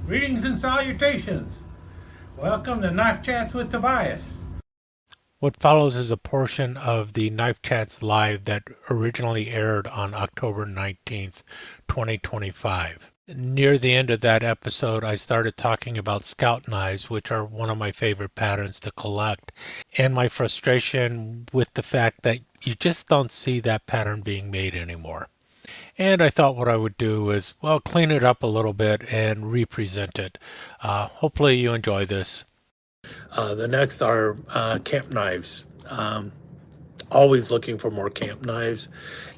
Greetings and salutations. Welcome to Knife Chats with Tobias. What follows is a portion of the Knife Chats Live that originally aired on October 19th, 2025. Near the end of that episode, I started talking about scout knives, which are one of my favorite patterns to collect, and my frustration with the fact that you just don't see that pattern being made anymore. And I thought what I would do is, well, clean it up a little bit and represent it. Hopefully, you enjoy this. The next are camp knives. Always looking for more camp knives.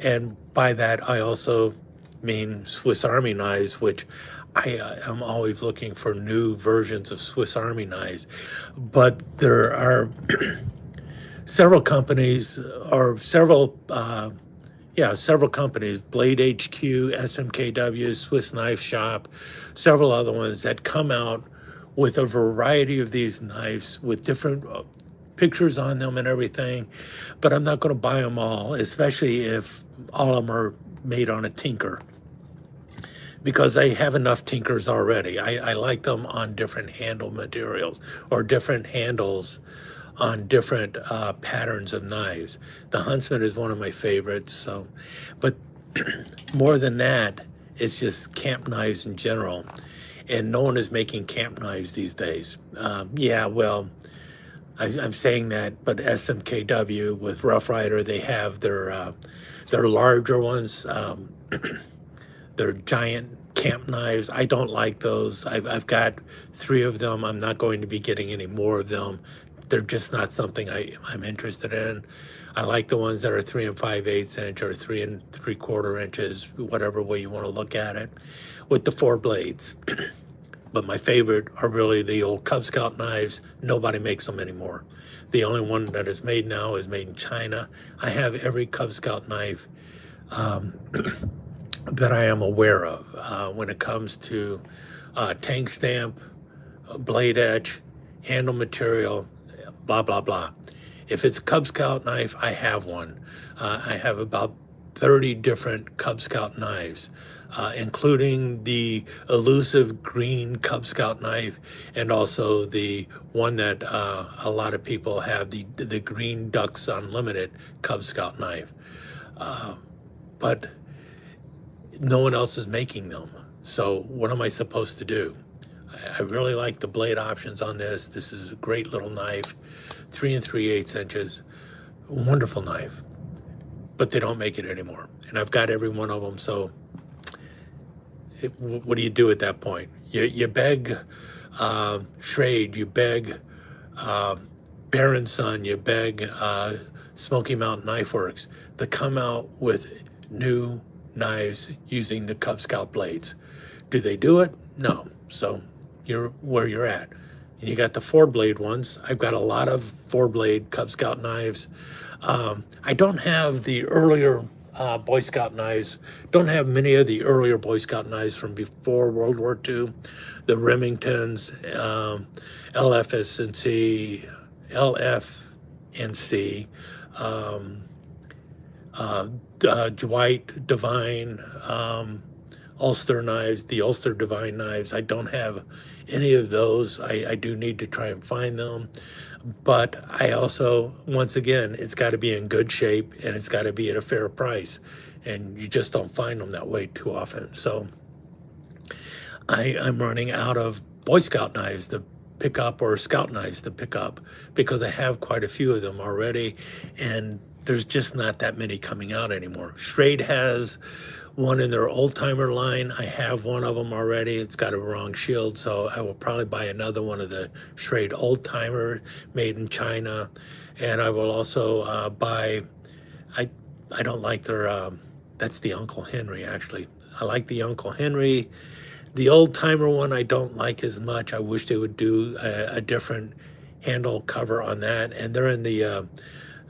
And by that, I also mean Swiss Army knives, which I am always looking for new versions of Swiss Army knives. But there are several companies or several companies, Blade HQ, SMKW, Swiss Knife Shop, several other ones that come out with a variety of these knives with different pictures on them and everything. But I'm not going to buy them all, especially if all of them are made on a tinker, because I have enough tinkers already. I like them on different handle materials or different handles on different patterns of knives. The Huntsman is one of my favorites. So, but more than that, it's just camp knives in general, and no one is making camp knives these days. I'm saying that, but SMKW with Rough Rider, they have their larger ones. They're giant camp knives. I don't like those. I've got three of them. I'm not going to be getting any more of them. They're just not something I'm interested in. I like the ones that are 3 5/8 inch or 3 3/4 inches, whatever way you want to look at it, with the four blades. But my favorite are really the old Cub Scout knives. Nobody makes them anymore. The only one that is made now is made in China. I have every Cub Scout knife that I am aware of when it comes to tank stamp, blade edge, handle material, blah, blah, blah. If it's a Cub Scout knife, I have one. I have about 30 different Cub Scout knives, including the elusive green Cub Scout knife and also the one that a lot of people have, the Green Ducks Unlimited Cub Scout knife. But no one else is making them. So what am I supposed to do? I really like the blade options on this. This is a great little knife, 3 3/8 inches, wonderful knife. But they don't make it anymore, and I've got every one of them. So what do you do at that point? You beg Schrade, you beg Baron Son, you beg Smoky Mountain Knife Works to come out with new knives using the Cub Scout blades. Do they do it? No. So you're where you're at. And you got the four blade ones. I've got a lot of four blade Cub Scout knives. I don't have the earlier Boy Scout knives. Don't have many of the earlier Boy Scout knives from before World War II. The Remingtons, LFSNC, LFNC, Dwight Divine, Ulster knives, the Ulster Divine knives. I don't have any of those. I do need to try and find them. But I also, once again, it's got to be in good shape and it's got to be at a fair price. And you just don't find them that way too often. So I'm running out of Boy Scout knives to pick up or Scout knives to pick up because I have quite a few of them already. And there's just not that many coming out anymore. Schrade has one in their old timer line. I have one of them already. It's got a wrong shield, so I will probably buy another one of the Schrade old timer made in China. And I will also buy, I, I don't like their, that's the Uncle Henry actually. I like the Uncle Henry. The old timer one I don't like as much. I wish they would do a different handle cover on that. And they're in the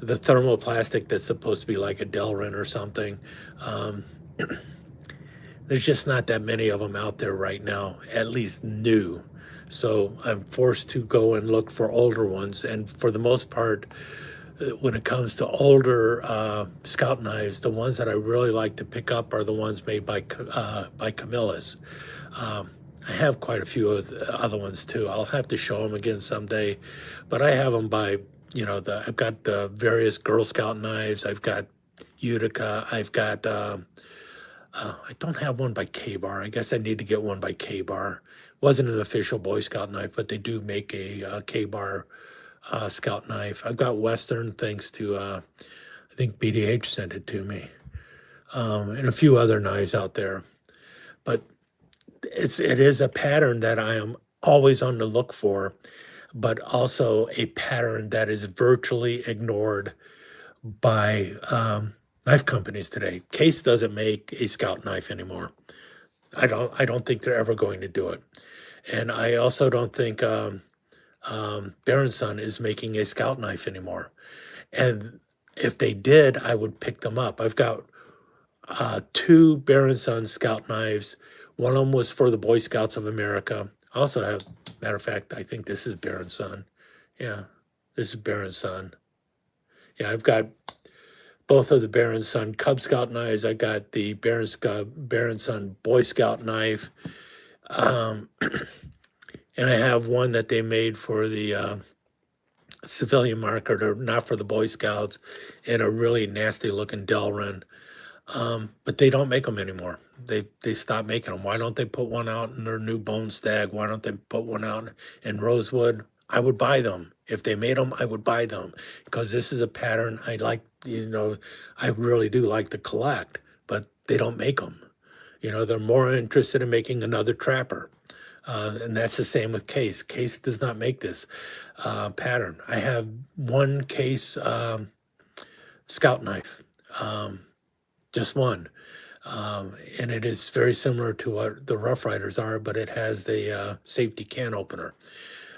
thermoplastic that's supposed to be like a Delrin or something. There's just not that many of them out there right now, at least new. So I'm forced to go and look for older ones. And for the most part, when it comes to older Scout knives, the ones that I really like to pick up are the ones made by Camillus. I have quite a few of the other ones too. I'll have to show them again someday, but I have them by, I've got the various Girl Scout knives. I've got Utica. I've got, I don't have one by K-Bar. I guess I need to get one by K-Bar. Wasn't an official Boy Scout knife, but they do make a K-Bar Scout knife. I've got Western, thanks to, I think BDH sent it to me, and a few other knives out there. But it is a pattern that I am always on the look for, but also a pattern that is virtually ignored by knife companies today. Case doesn't make a Scout knife anymore. I don't think they're ever going to do it, and I also don't think Son is making a Scout knife anymore. And if they did, I would pick them up. I've got two Son Scout knives. One of them was for the Boy Scouts of America. I also have, matter of fact, I think this is Son. Yeah, this is Son. Yeah, I've got both of the Son Cub Scout knives. I got the Son Boy Scout knife. And I have one that they made for the civilian market, or not for the Boy Scouts, in a really nasty looking Delrin. But they don't make them anymore. They stopped making them. Why don't they put one out in their new Bone Stag? Why don't they put one out in Rosewood? I would buy them. If they made them, I would buy them, because this is a pattern I like. I really do like to collect, but they don't make them. They're more interested in making another Trapper. And that's the same with Case. Case does not make this pattern. I have one Case Scout knife, just one. And it is very similar to what the Rough Riders are, but it has the safety can opener.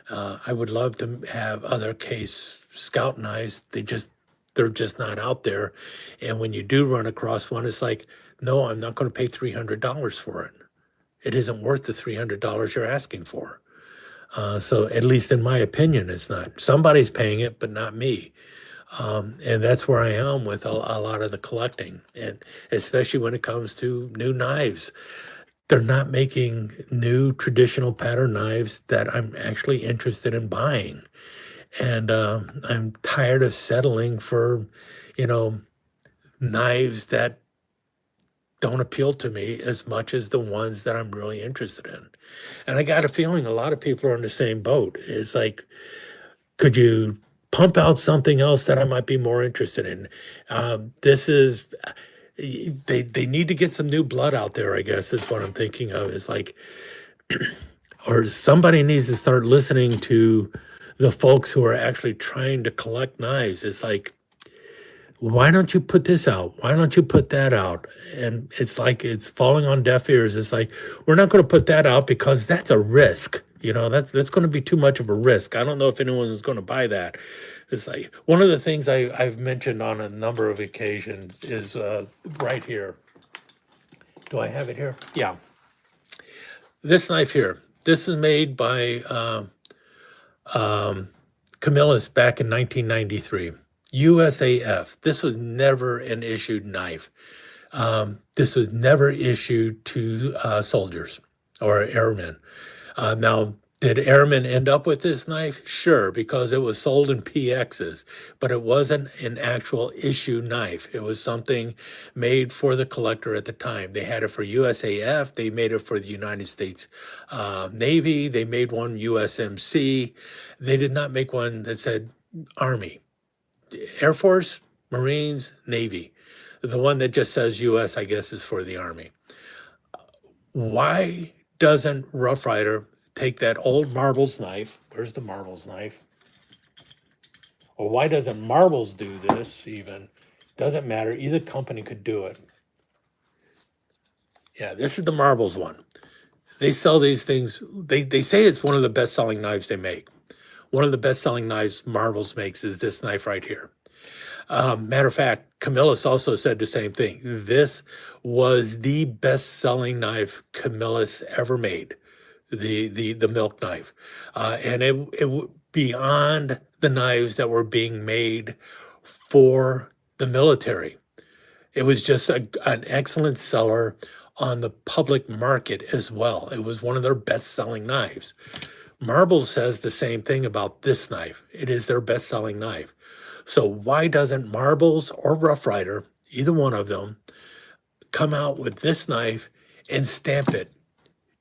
I would love to have other Case Scout knives. They're just not out there. And when you do run across one, it's like, no, I'm not going to pay $300 for it. It isn't worth the $300 you're asking for. So at least in my opinion, it's not. Somebody's paying it, but not me. And that's where I am with a lot of the collecting, and especially when it comes to new knives. They're not making new traditional pattern knives that I'm actually interested in buying. And I'm tired of settling for, knives that don't appeal to me as much as the ones that I'm really interested in. And I got a feeling a lot of people are in the same boat. It's like, could you pump out something else that I might be more interested in? They need to get some new blood out there, I guess, is what I'm thinking of. Is like, or somebody needs to start listening to the folks who are actually trying to collect knives. It's like, why don't you put this out? Why don't you put that out? And it's like, it's falling on deaf ears. It's like, we're not going to put that out because that's a risk. That's going to be too much of a risk. I don't know if anyone is going to buy that. It's like, one of the things I've mentioned on a number of occasions is right here. Do I have it here? Yeah. This knife here. This is made by Camillus back in 1993. USAF. This was never an issued knife. This was never issued to soldiers or airmen. Now, did airmen end up with this knife? Sure, because it was sold in PXs, but it wasn't an actual issue knife. It was something made for the collector at the time. They had it for USAF. They made it for the United States Navy. They made one USMC. They did not make one that said Army. Air Force, Marines, Navy. The one that just says U.S., I guess, is for the Army. Why doesn't Rough Rider take that old Marbles knife? Where's the Marbles knife? Or why doesn't Marbles do this even? Doesn't matter. Either company could do it. Yeah, this is the Marbles one. They sell these things. They say it's one of the best-selling knives they make. One of the best-selling knives Marbles makes is this knife right here. Matter of fact, Camillus also said the same thing. This was the best-selling knife Camillus ever made, the milk knife, and it beyond the knives that were being made for the military. It was just an excellent seller. on the public market as well. It was one of their best-selling knives. Marbles says the same thing about this knife. It is their best-selling knife. So why doesn't Marbles or Rough Rider, either one of them, come out with this knife and stamp it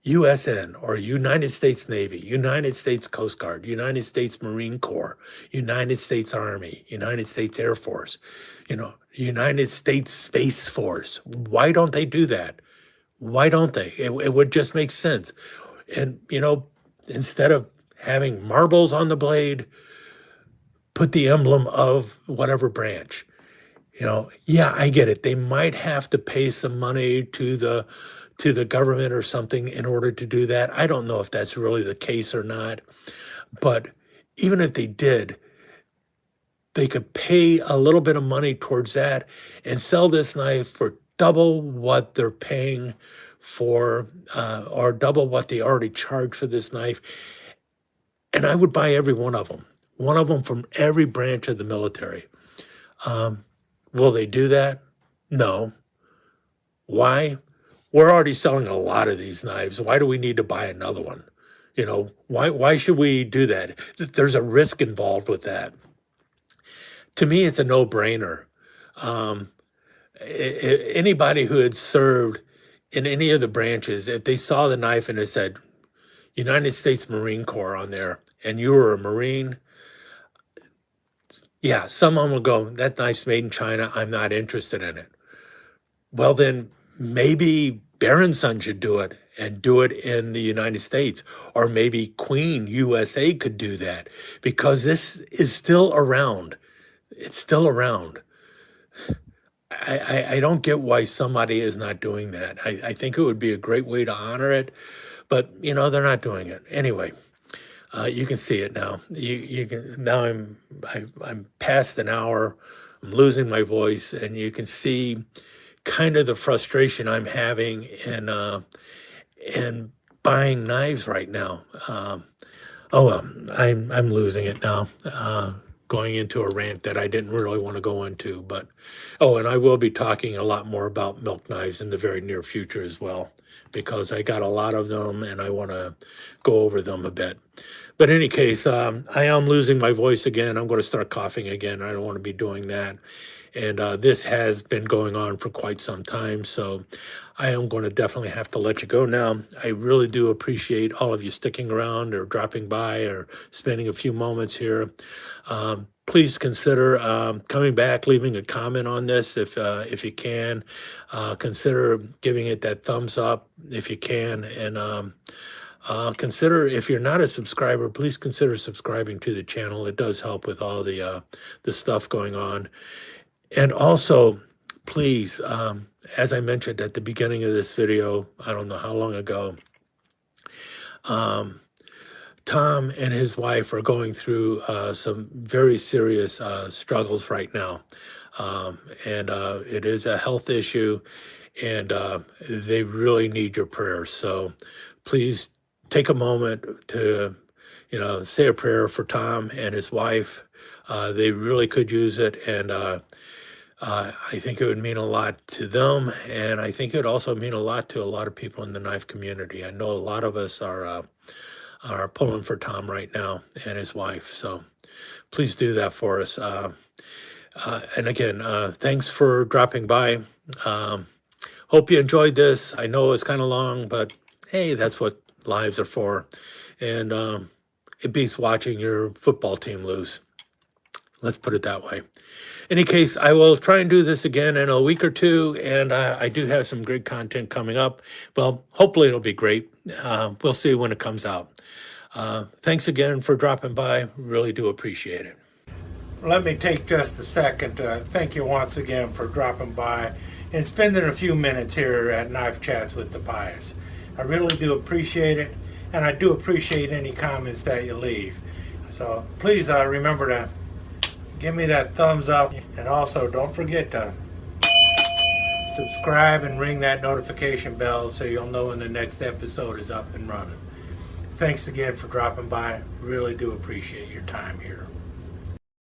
USN or United States Navy, United States Coast Guard, United States Marine Corps, United States Army, United States Air Force, United States Space Force? Why don't they do that? Why don't they? It would just make sense. And, instead of having marbles on the blade, put the emblem of whatever branch. Yeah, I get it. They might have to pay some money to the government or something in order to do that. I don't know if that's really the case or not. But even if they did, they could pay a little bit of money towards that and sell this knife for double what they're paying for, or double what they already charge for this knife. And I would buy every one of them from every branch of the military. Will they do that? No. Why? We're already selling a lot of these knives. Why do we need to buy another one? Why should we do that? There's a risk involved with that. To me, it's a no-brainer. Anybody who had served in any of the branches, if they saw the knife and it said United States Marine Corps on there, and you were a Marine, yeah, someone will go, that knife's made in China, I'm not interested in it. Well, then maybe Berenson should do it and do it in the United States, or maybe Queen USA could do that, because this is still around. It's still around. I don't get why somebody is not doing that. I think it would be a great way to honor it, but they're not doing it anyway. You can see it now. You can now. I'm past an hour. I'm losing my voice, and you can see kind of the frustration I'm having in buying knives right now. Oh well, I'm losing it now. Going into a rant that I didn't really want to go into, but and I will be talking a lot more about milk knives in the very near future as well, because I got a lot of them and I want to go over them a bit. But in any case, I am losing my voice again. I'm going to start coughing again. I don't want to be doing that. And this has been going on for quite some time, so I am going to definitely have to let you go now. I really do appreciate all of you sticking around or dropping by or spending a few moments here. Please consider coming back, leaving a comment on this if you can. Consider giving it that thumbs up if you can, and consider, if you're not a subscriber, please consider subscribing to the channel. It does help with all the stuff going on. And also, please, as I mentioned at the beginning of this video, I don't know how long ago, Tom and his wife are going through some very serious struggles right now. And it is a health issue, and they really need your prayers. So please take a moment to, say a prayer for Tom and his wife. They really could use it, and I think it would mean a lot to them, and I think it would also mean a lot to a lot of people in the knife community. I know a lot of us are pulling for Tom right now and his wife, so please do that for us. And again, thanks for dropping by. Hope you enjoyed this. I know it's kind of long, but hey, that's what lives are for. And it beats watching your football team lose. Let's put it that way. In any case, I will try and do this again in a week or two, and I do have some great content coming up. Well, hopefully it'll be great. We'll see when it comes out. Thanks again for dropping by. Really do appreciate it. Let me take just a second to thank you once again for dropping by and spending a few minutes here at Knife Chats with the Pious. I really do appreciate it, and I do appreciate any comments that you leave. So please remember to give me that thumbs up, and also don't forget to subscribe and ring that notification bell so you'll know when the next episode is up and running. Thanks again for dropping by. Really do appreciate your time here.